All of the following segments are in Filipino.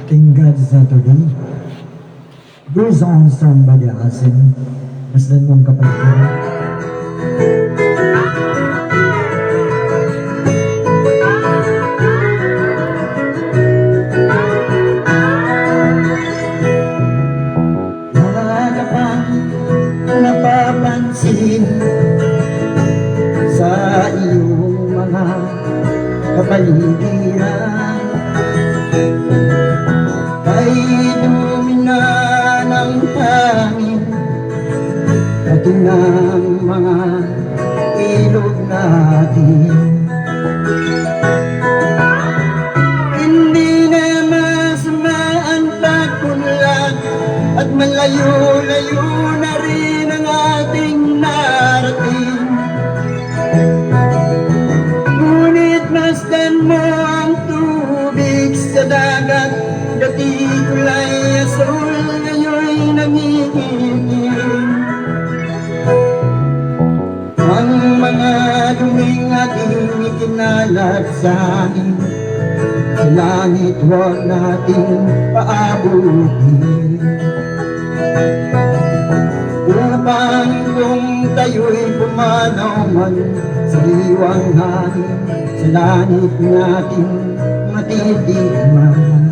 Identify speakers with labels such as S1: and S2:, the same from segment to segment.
S1: King God Saturday. These songs sung by the Asim, Masdan mong kapatid. Wala pang napapansin sa iyong mga kapaligiran. Kay dumi na ng hangin, pati ng mga ilog natin. Hindi na masama ang pagkunlad at malayo-layo na rin ang ating narating. Ngunit masdan mo ang tubig sa dagat, dati kulay asul, ngayon'y nangingitim. Ang mga duming ating ikinalat sa akin, sa langit huwag nating paabutin. Upang kung tayo'y pumanaw man sa liwang hangin, sa langit nating matitigman.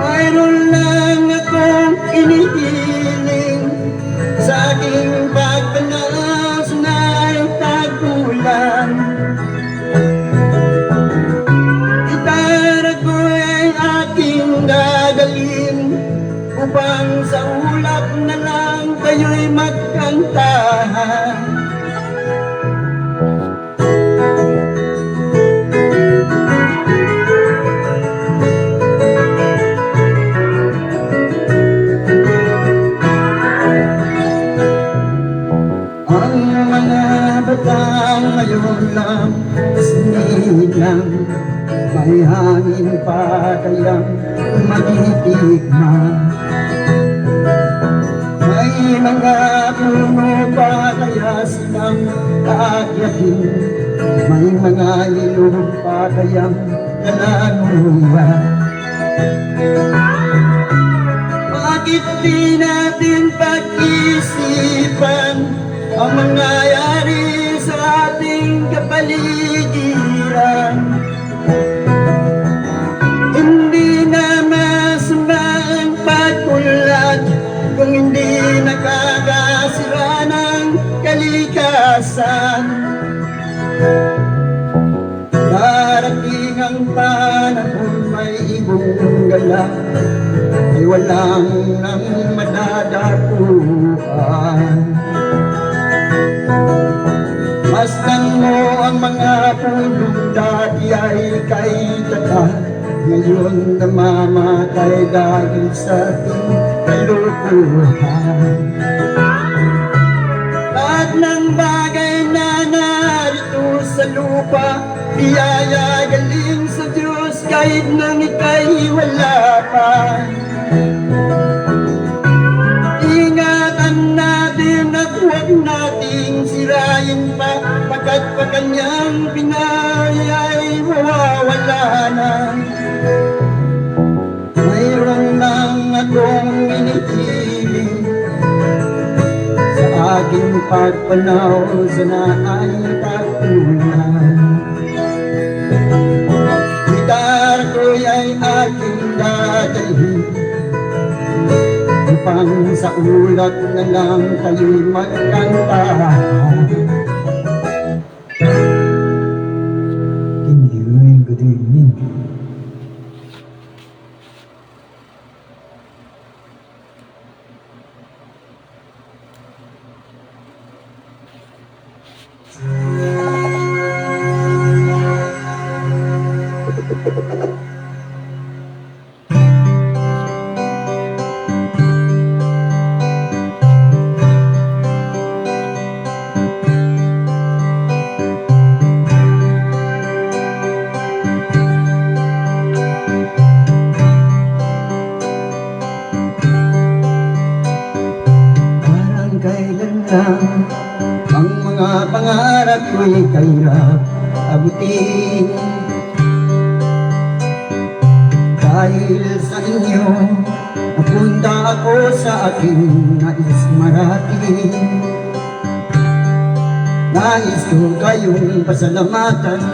S1: Mayroon lang akong inihiling sa aking pagpanaw na tagpulan. Gitara ko ay aking dadalhin upang sa ulap na lang kayo'y magkantahan. Ang mga batang ngayon lang, sinigit lang, may hangin pa kayang matitikman. May mga puno pa kaya silang aakyatin, may mga ilog pa kayang nalanguyan. Bakit di natin pag-isipan ang mangyayari sa ating kapaligiran? Hindi na masama ang pagkulad kung hindi nakakasira ng kalikasan. Darating ang panahon may ibong gala, ay walang nang madadapuan. Masdan mo ang mga punong dati ay kay tata, ngayon namamatay dahil sa ating kalukuhan. Lahat ng bagay na narito sa lupa, biyaya galing sa Diyos kahit nang ika'y wala pa. Ingatan natin at huwag nating sirain pa, pagkat pa kanyang pinaya'y mawawala na. Mayroon lang akong inihiling sa aking pagpanaw, sana ay tagpunan. Gitar ko'y ay aking dadalhin upang sa ulat na lang tayo'y magkantahan. Thank you and good evening. Ang mga pangarap ko'y kahirap abutin. Dahil sa inyo, napunta ako sa aking nais marating. Nais ko kayong pasalamatan,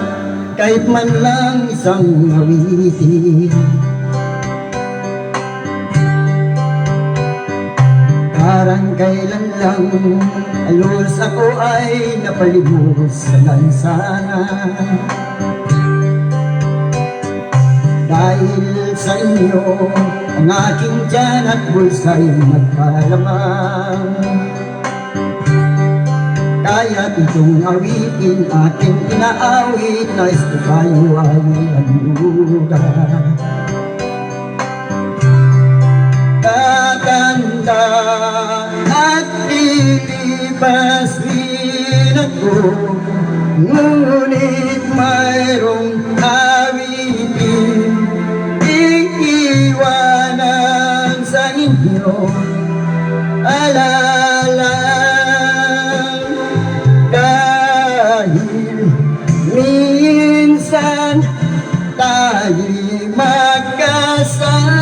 S1: kahit man lang isang awitin. Parang kailan lang halos ako ay napalibos sa lansangan. Dahil sa inyo, ang aking tiyan at bulsa'y magkalamang. Kaya't itong awitin aking inaawit, nais ko kayo ay anugan. Tatanda at lilipas rin ako, ngunit mayroong awitin iiwanan sa inyo. Alala, dahil minsan tayo'y magkasama.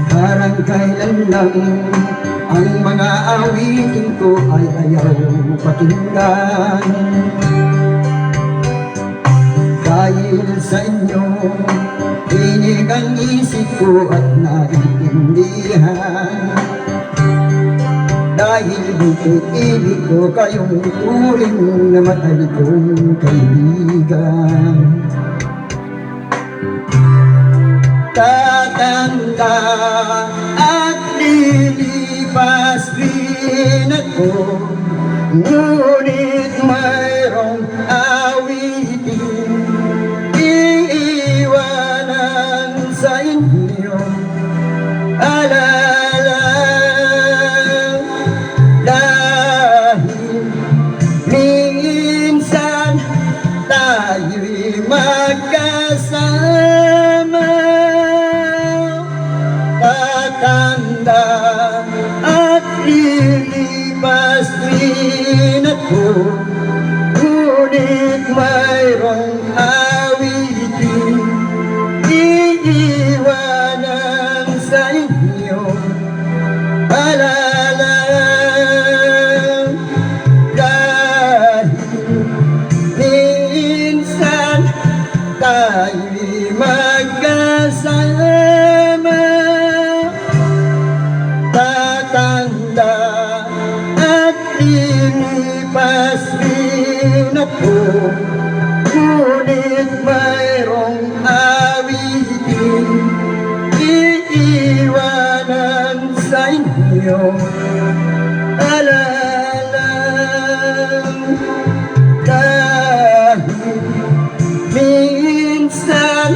S1: Parang kailan lang ang mga awitin ko ay ayaw pakinggan. Dahil sa inyo, tinig ang isip ko at naiintindihan. Dahil dito'y ibig ko kayong turing na matalikong kaibigan. Tatanda at lilipas rin ako, ngunit mayroong awitin iiwanan sa inyo. Alala, dahil minsan tayo'y magkasama. Tatanda at lilipas rin ako, ngunit mayroong awitin iiwanan sa inyo. Alala, dahil minsan tayo'y magkasama. Tatanda at lilipas rin ako, ngunit mayroong awitin iiwanan sa inyo. Alala, dahil minsan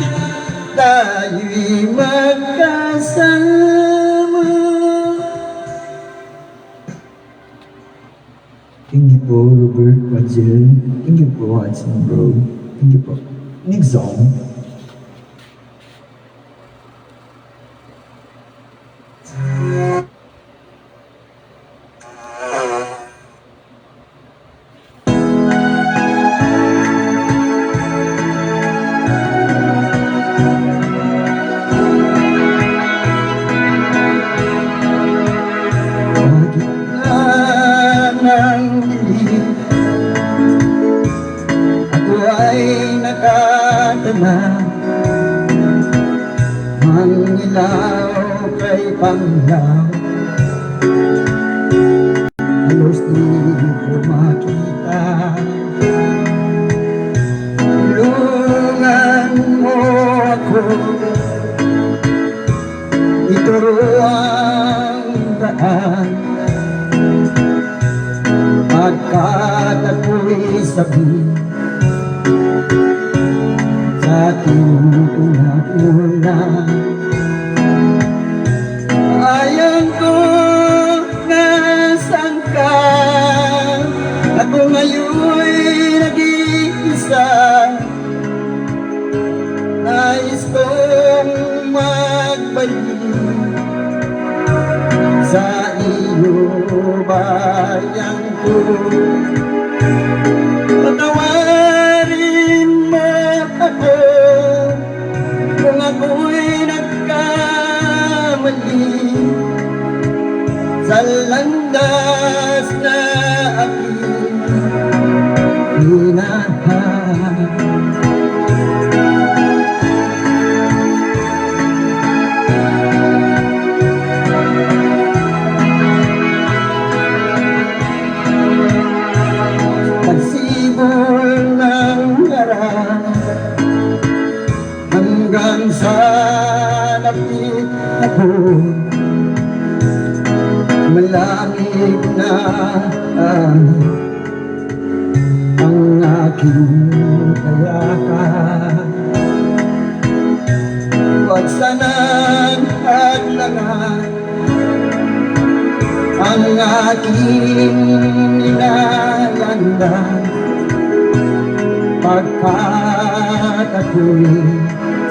S1: tayo'y magkasama. Thank you po, Robert Pajel. Thank you po, Hudson Bro. Thank you po. Next song. Ako ay nakatama, mangilaw kay panglaw, halos di ko makita. Tulungan mo ako, ituro ang daan, pagkat ako'y sabi sa tinutulak mo lang. Ayan ko, nasan ka? Ako ngayon'y nag-iisa. Nais kong magbalik sa iyo. bayan ko. Patawarin mo ako kung ako'y nagkamali sa landas na aking hinahan. Pagsibol ng harap hanggang sa lapit ako, malamig na ang aking kayakan. Huwag sanang hadlangan ang aking inalandan, pagkat ako'y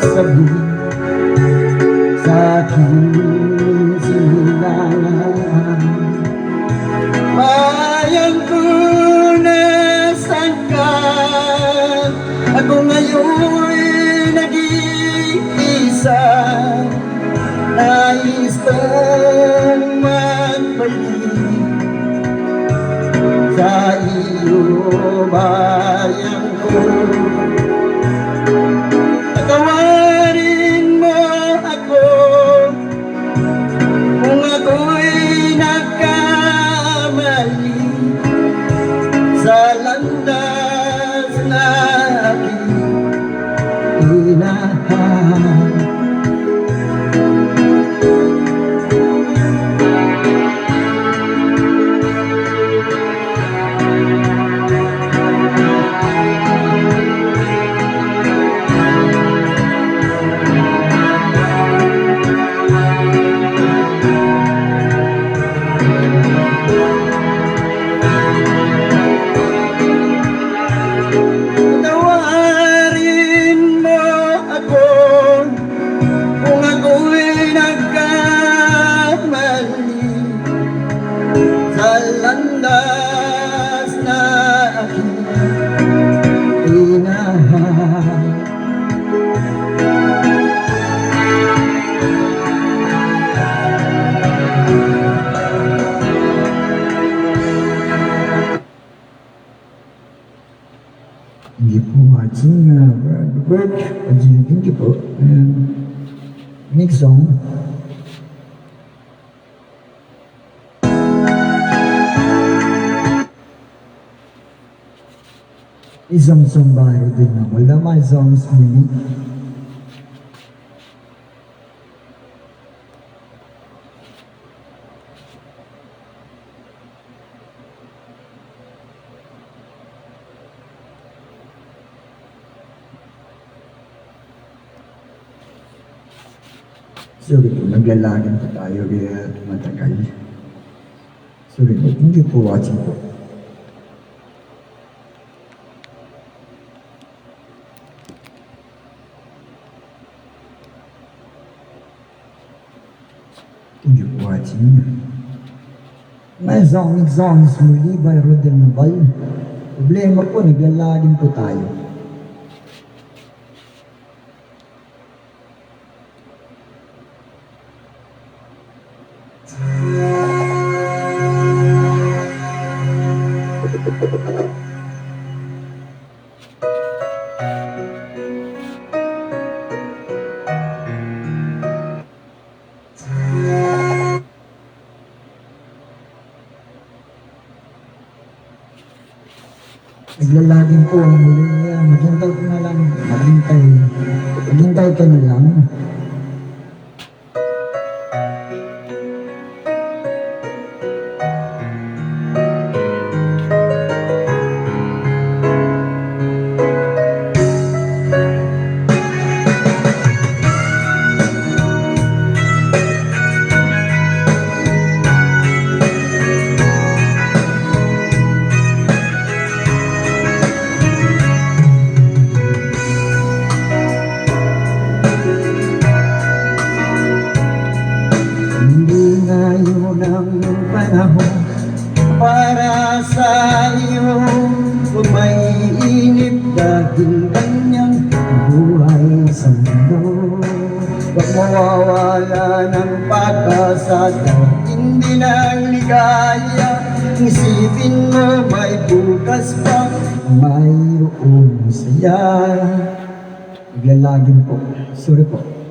S1: sabi sa aking silangan. Bayan ko, nasan ka? Ako ngayon'y nag-iisa, nais kong magbalik sa iyo, bayan ko. Patawarin mo ako kung ako'y nagkamali sa landas na aking hinahan. Landas na aking hinahan. Hindi po watching Bert, thank you po. Next song. Isang bahay din na wala may songs mini. Sorry po, naglalagin po tayo kaya matagal. Sorry po, thank you for watching po. Thank you for watching. May songs muli by Rodel Nabal. Problema po, naglalagin po tayo. Naglalagin po ang muli niya. Maghintay ko na lang. Maghintay ka na lang. para sa iyo. Huwag maiinip dahil ganyang buhay sa mundo. Huwag mawawala ng pag-asa dahil hindi ng ligaya. Isipin mo may bukas pa, mayroong saya. Naglalagin po. Sorry po.